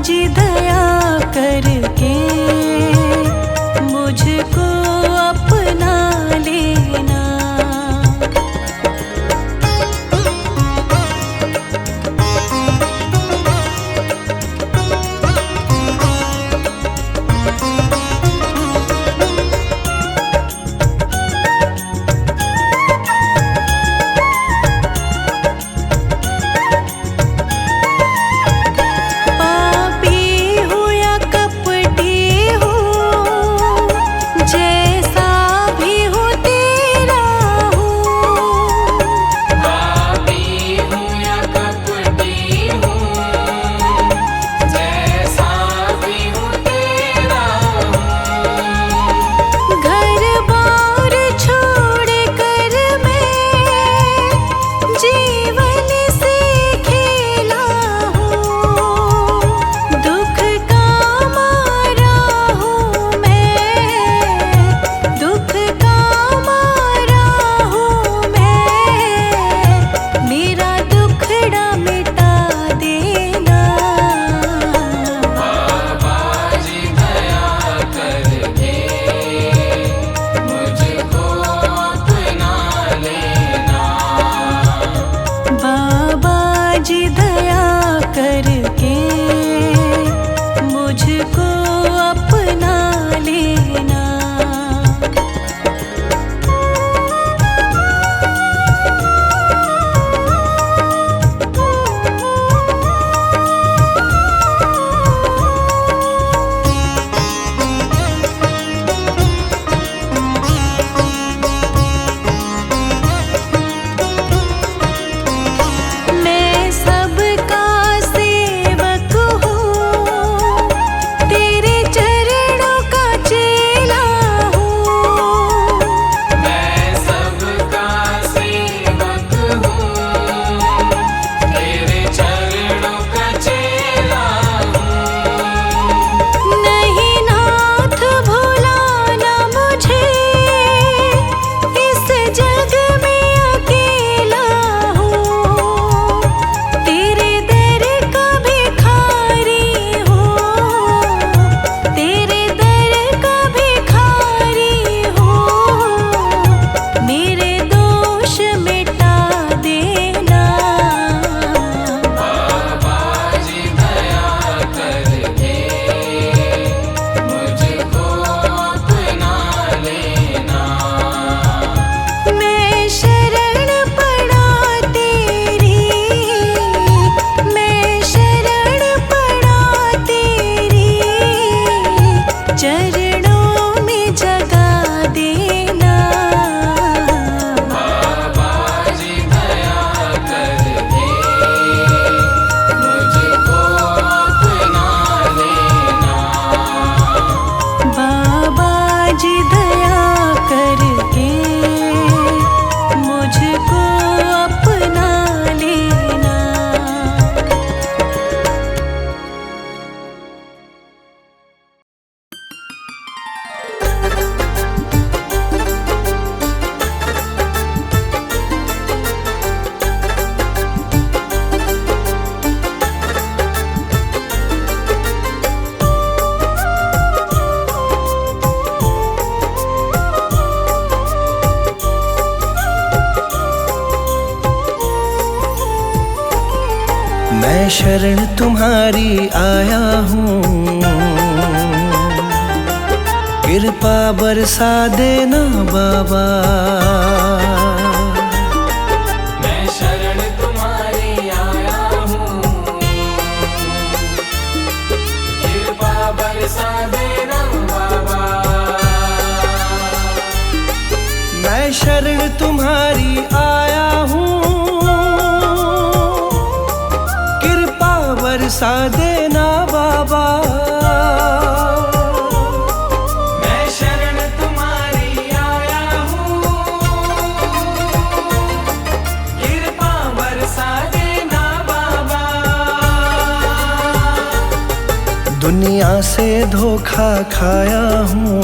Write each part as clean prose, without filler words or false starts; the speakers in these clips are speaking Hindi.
जी दया करके मुझको अपना लेना। मैं शरण तुम्हारी आया हूँ, कृपा बरसा देना बाबा। मैं शरण तुम्हारी आया हूँ, कृपा बरसा देना बाबा। मैं शरण तुम्हारी आया हूँ, बरसा देना बाबा। मैं शरण तुम्हारी आया हूँ, कृपा बरसा देना बाबा। दुनिया से धोखा खाया हूँ,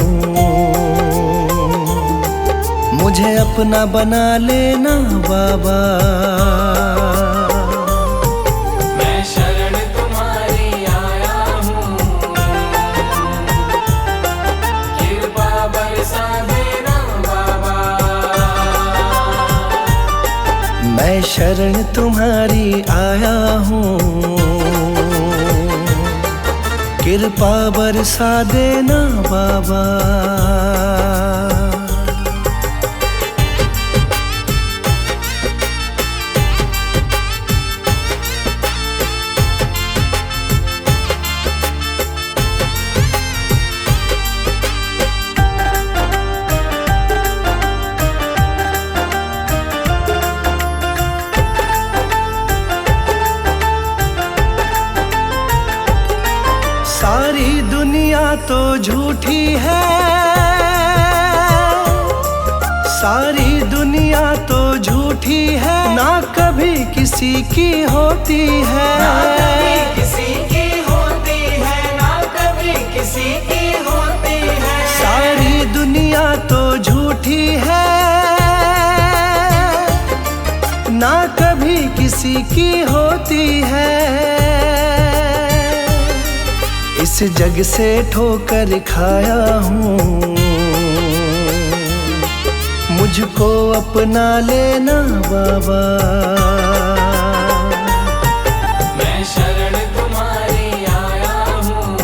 मुझे अपना बना लेना बाबा। मैं शरण तुम्हारी आया शरण तुम्हारी आया हूँ, कृपा बरसा देना बाबा। सारी दुनिया तो झूठी है, सारी दुनिया तो झूठी है, ना कभी किसी की होती है, ना कभी किसी की होती है, ना कभी किसी की होती है। सारी दुनिया तो झूठी है, ना कभी किसी की होती है। इस जग से ठोकर खाया हूँ, मुझको अपना लेना बाबा। मैं शरण तुम्हारी आया हूँ,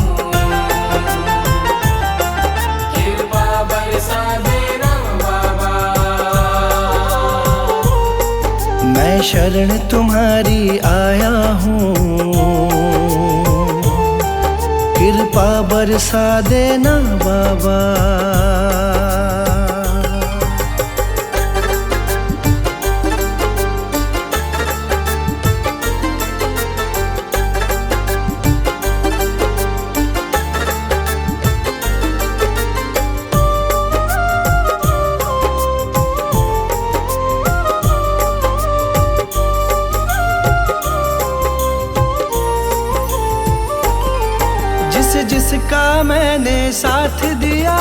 कृपा बरसा देना बाबा। मैं शरण तुम्हारी आया हूँ, कृपा बरसा देना बाबा। जिसका मैंने साथ दिया,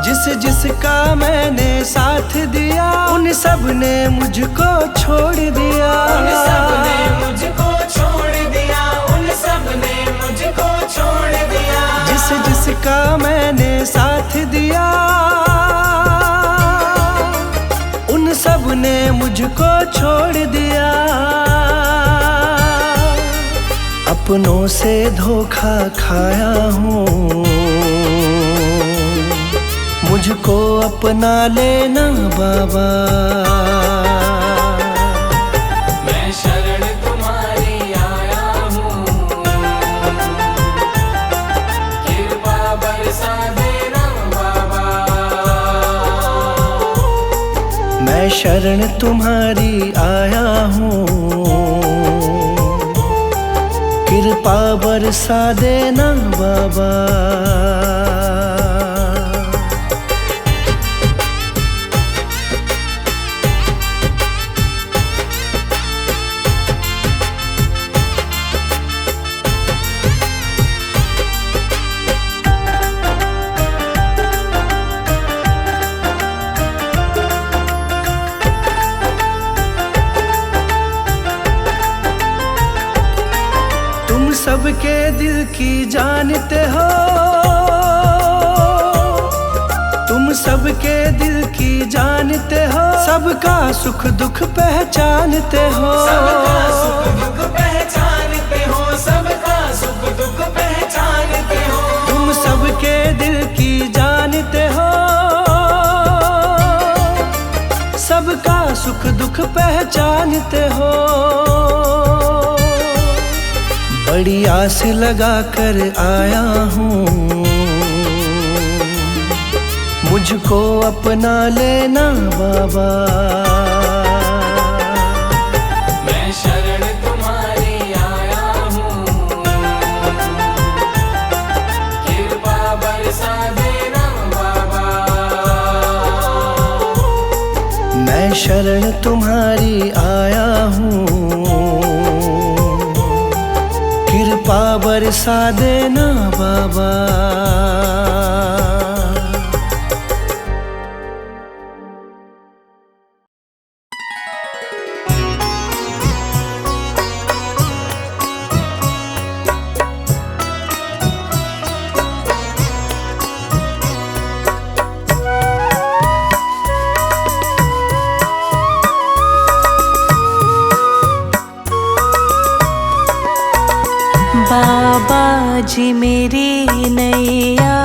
जिसका मैंने साथ दिया, उन सब ने मुझको छोड़ दिया, उन सब ने मुझको छोड़ दिया, उन सब ने मुझको छोड़ दिया। जिसका मैंने साथ दिया, उन सब ने मुझको छोड़ दिया। अपनों से धोखा खाया हूँ, मुझको अपना लेना बाबा। मैं शरण तुम्हारी आया हूँ, कृपा बरसा देना बाबा। मैं शरण तुम्हारी आया हूँ, कृपा बरसा देना बाबा। तुम सबके दिल की जानते हो, तुम सबके दिल की जानते हो, सबका सुख दुख पहचानते हो, सबका सुख दुख पहचानते हो, सबका सुख दुख पहचानते हो। तुम सबके दिल की जानते हो, सबका सुख दुख पहचानते हो। बड़ी आस लगा कर आया हूँ, मुझको अपना लेना बाबा। मैं शरण तुम्हारी आया हूँ, कृपा बरसा देना बाबा। मैं शरण तुम्हारी आया हूँ, कृपा बरसा देना बाबा। जी मेरी नैया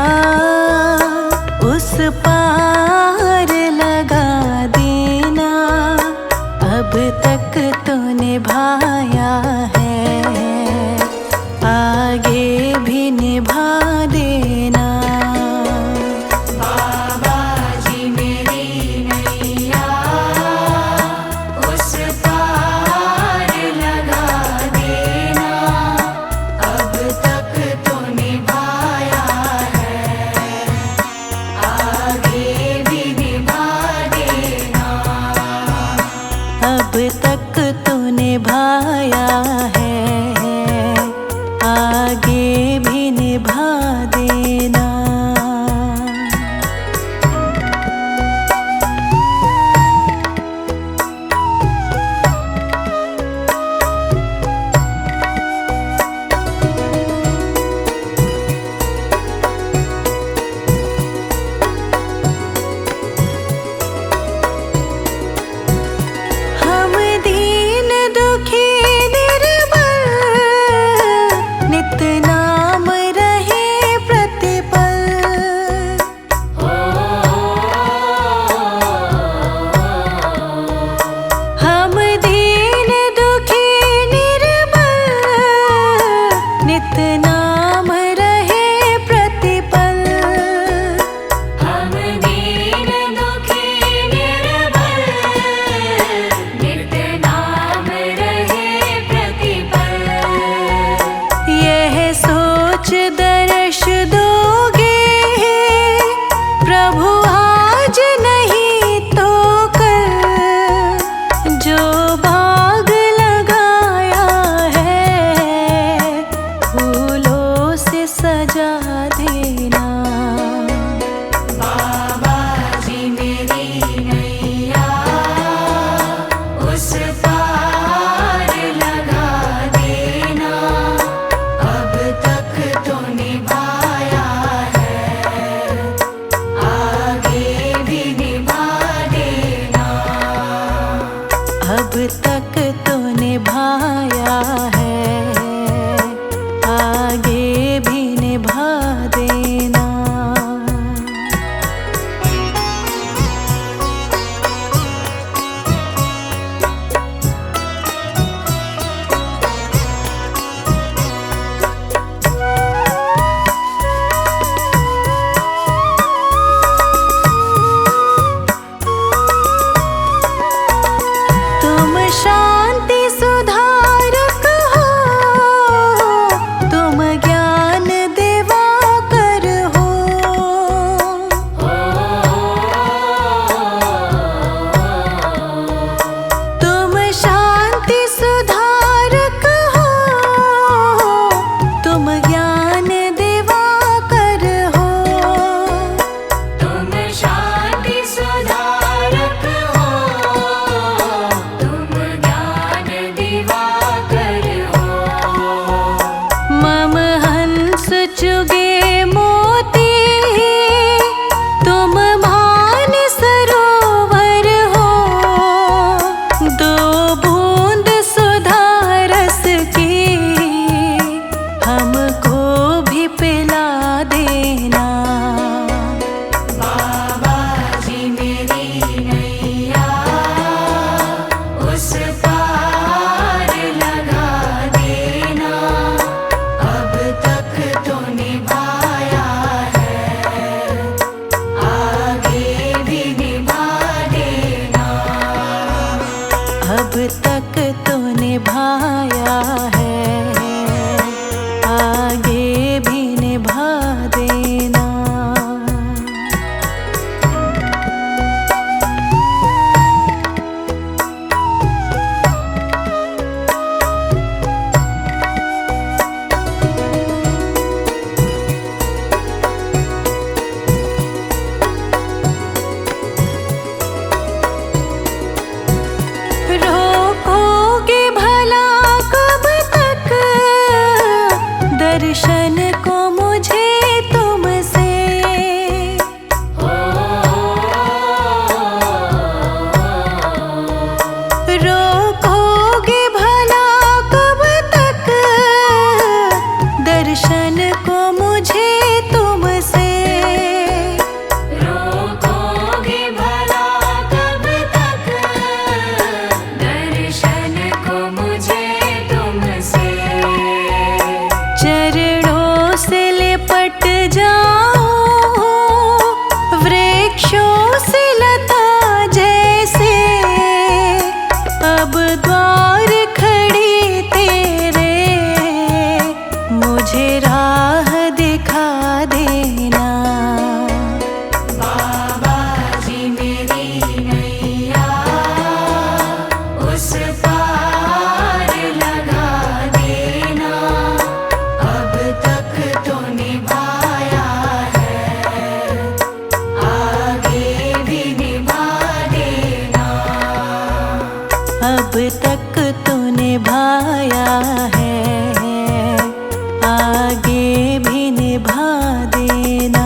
उस पार लगा देना, अब तक तो निभाया है, आगे भी निभा देना। बाबा जी मेरी नैया उस पार लगा देना, अब तक तो निभाया है, आगे भी निभा देना। अब तक तो निभाया है, आगे भी निभा देना। हम दीन दुखी निर्बल, नित नाम रहे प्रतिपल। हम दीन दुखी निर्बल, नित नाम रहे प्रतिपल। हम दीन दुखी निर्बल, नित नाम रहे प्रतिपल। यह सोच दर्श दोगे प्रभु आज नहीं तो कल, जो बाग लगाया है फूलों से सजा देना। बाबा जी मेरी नैया उस पार लगा देना, अब तक तो निभाया है, आगे भी निभा देना। अब तक तो निभाया है, आगे भी निभा देना। तुम शांति सुधारक हो, तुम ज्ञान दिवाकर हो। तुम शांति सुधारक हो, तुम ज्ञान दिवाकर हो। तुम शांति सुधारक हो, तुम ज्ञान दिवाकर हो। मम हंस चुगे मोती, तुम मान सरोवर हो। दो बूंद सुधा रस की हमको भी पिला देना। बाबा जी मेरी नैया उस पार लगा देना, अब तक तो निभाया है, आगे भी निभा देना। अब तक तो निभाया है, आगे भी निभा देना। रोकोगे भला कब तक, निभाया है, आगे भी निभा देना।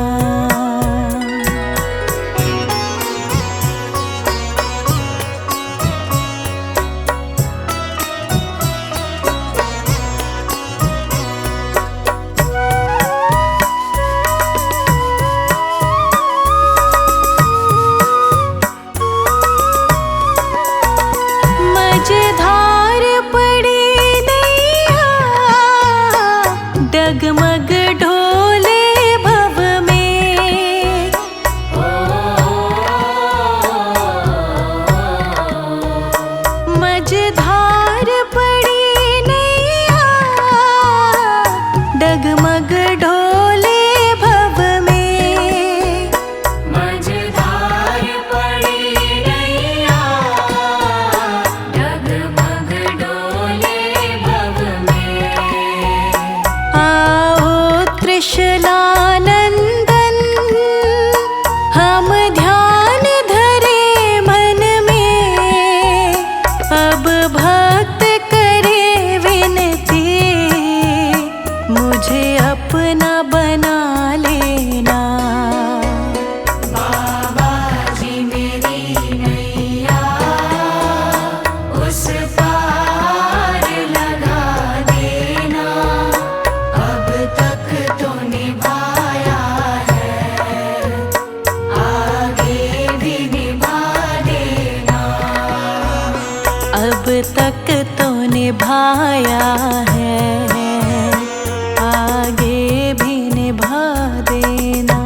मझधार पड़ी नैया, डगमग ढोले भव में। मझधार पड़ी नैया, डगमग ढोले भव में। मझधार पड़ी नैया, डगमग डोले भव में। आओ त्रिशलानंदन, हम ध्यान धरे मन में। अब भक्त करे विनती, मुझे अपना बना लेना। बाबा जी मेरी नैया उस पार लगा देना। अब तक तो निभाया है, आगे भी निभा देना। अब तक तो निभाया है, आगे भी निभा देना।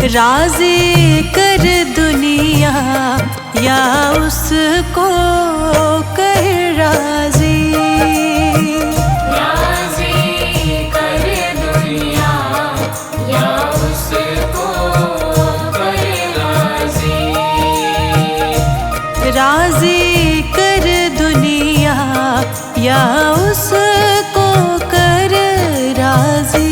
राजी कर दुनिया या उसको कर राजी। राजी कर दुनिया या उसको कर राजी। राजी कर दुनिया या उसको कर राजी।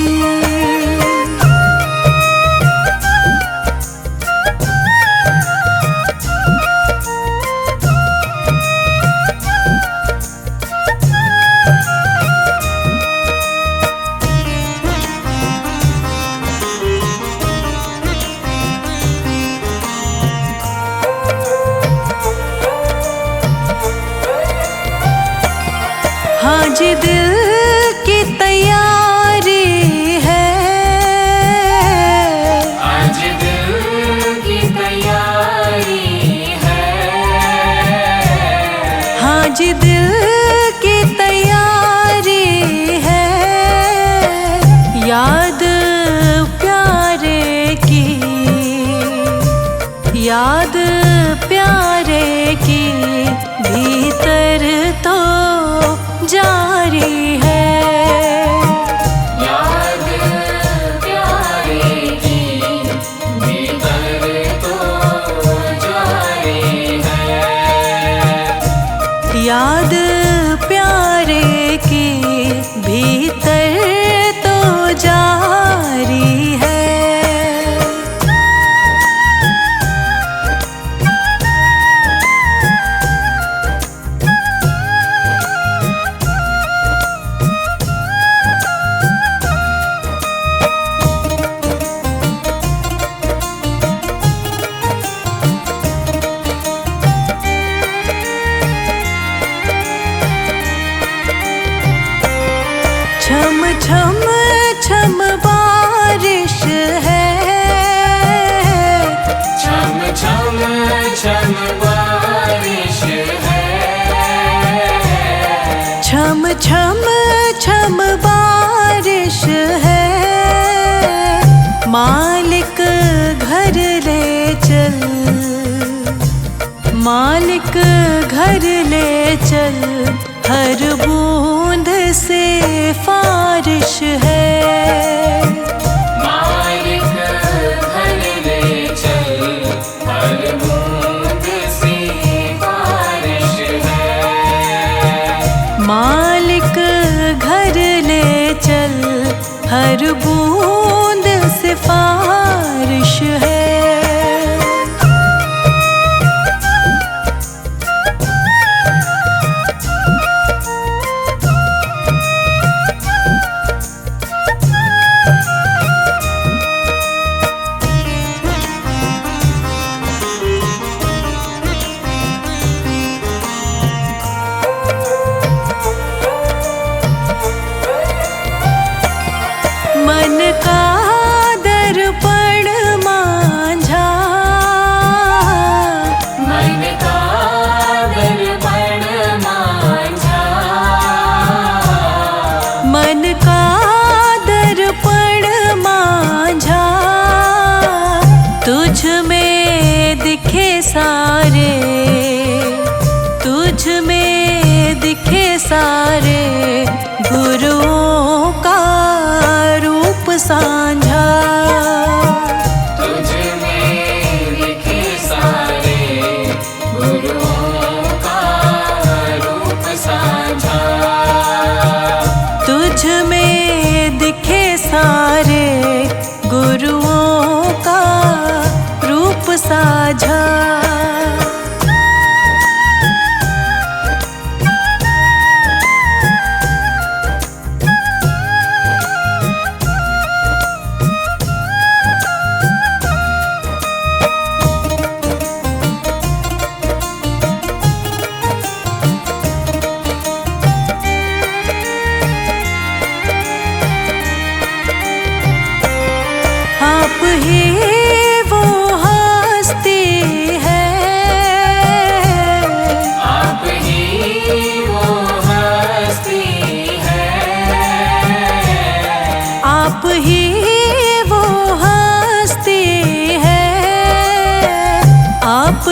हाँ जी दिल की तैयारी है। आज दिल की तैयारी है। हाँ जी दिल की तैयारी है। याद प्यारे की, याद प्यारे की भीतर तो जारी है। याद प्यारे की भीतर तो जारी है। याद प्यारे की भीतर तो जारी है। छम छम छम बारिश है। छम छम छम बारिश है। छम छम छम बारिश है। मालिक घर ले चल, मालिक घर ले चल, हर बूंद से फारिश है। मालिक घर ले चल, हर बूंद से बारिश है। मालिक घर ले चल, हर बूंद से फारिश है। मन का दर्पण मांझा, मन का दर्पण मांझा। मन का दर्पण मांझा। तुझ में दिखे सारे, तुझ में दिखे सारे गुरुओं का रूप सांझा। तुझ में दिखे सारे गुरुओं का रूप साझा। तुझ में दिखे सारे गुरुओं का रूप साझा।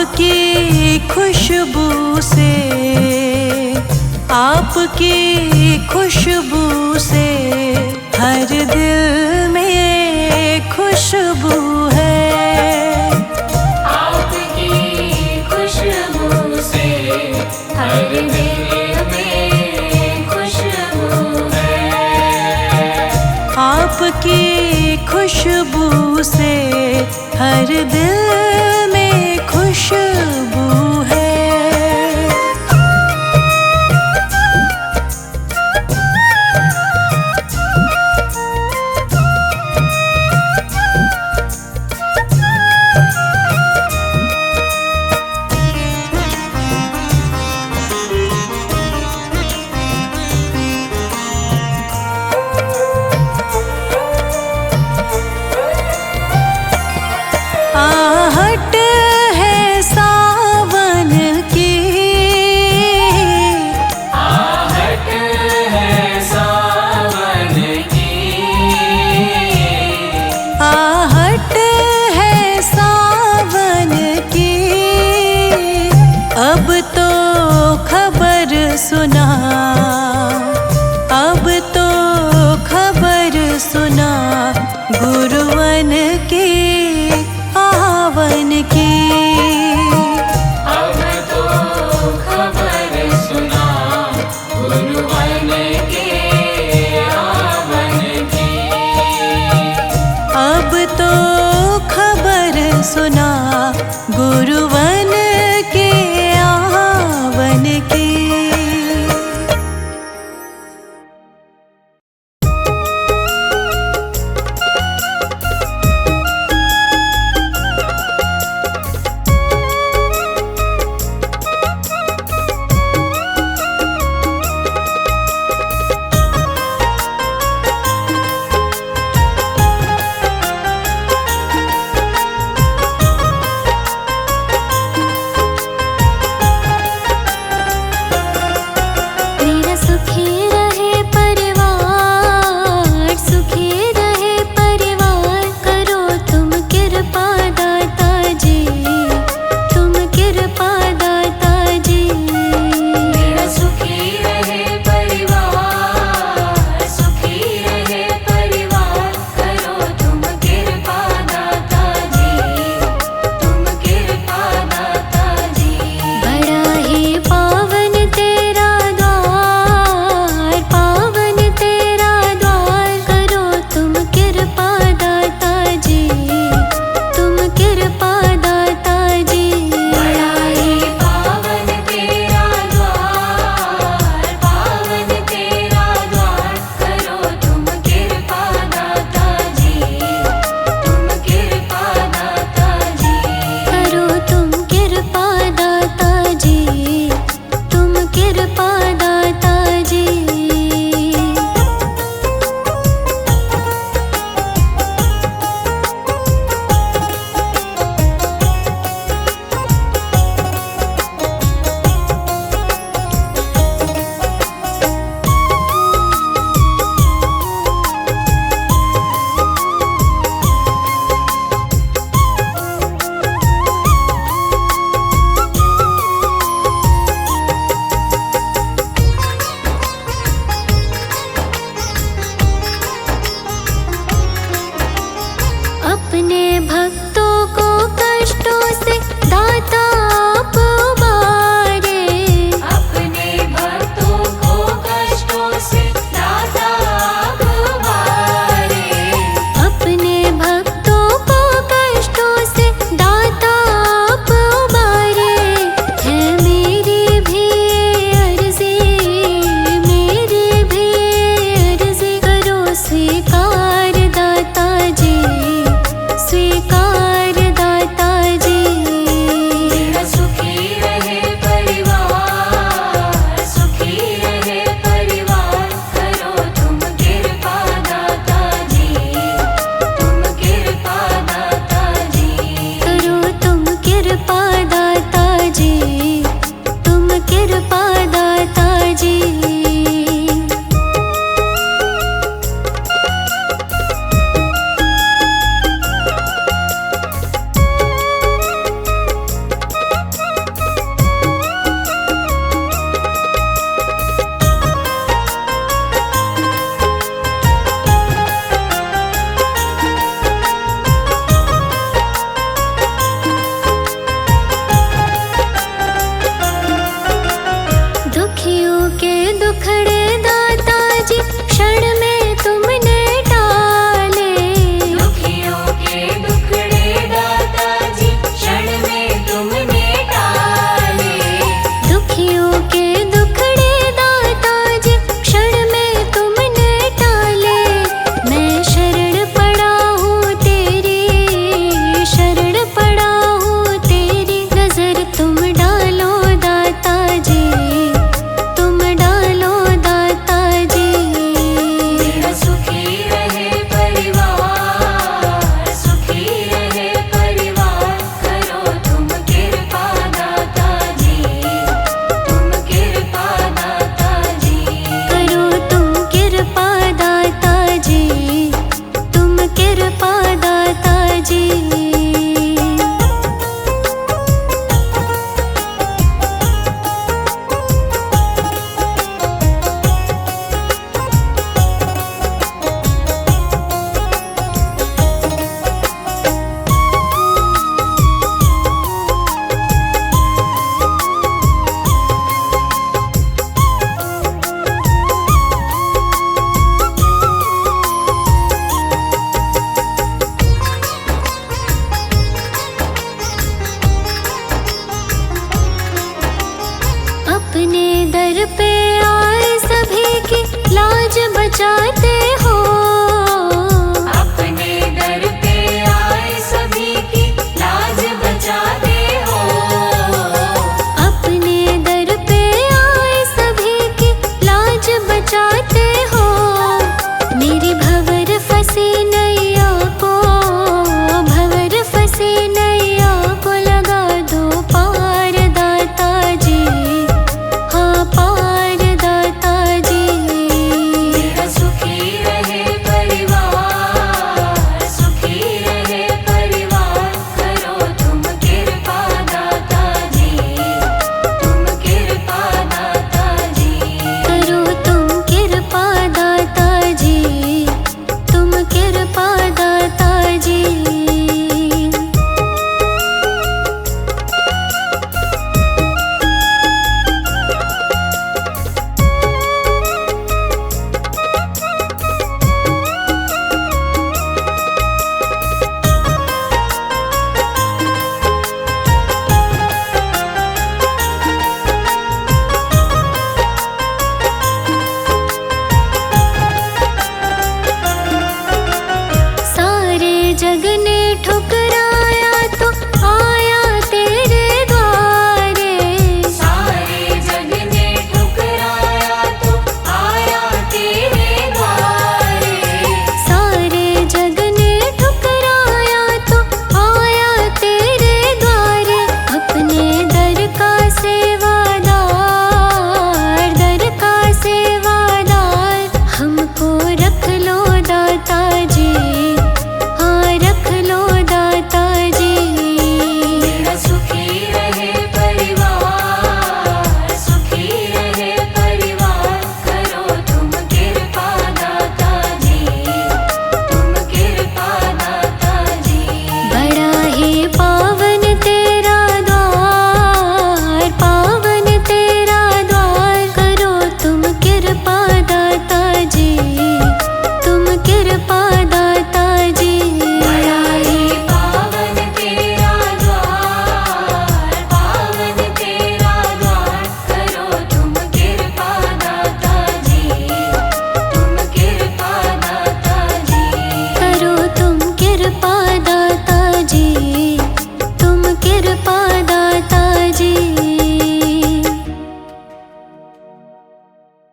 आपकी खुशबू से, आपकी खुशबू से हर दिल में खुशबू है। आपकी खुशबू से हर दिल में खुशबू है। आपकी खुशबू से हर दिल में खुशबू है। आहट है सावन की, आहट है सावन की, आहट है सावन की। अब तो खबर सुना, अब तो खबर सुना गुरुवन की आवन की। अब तो खबर सुना गुरुवन के आवन की। अब तो खबर सुना गुरुवन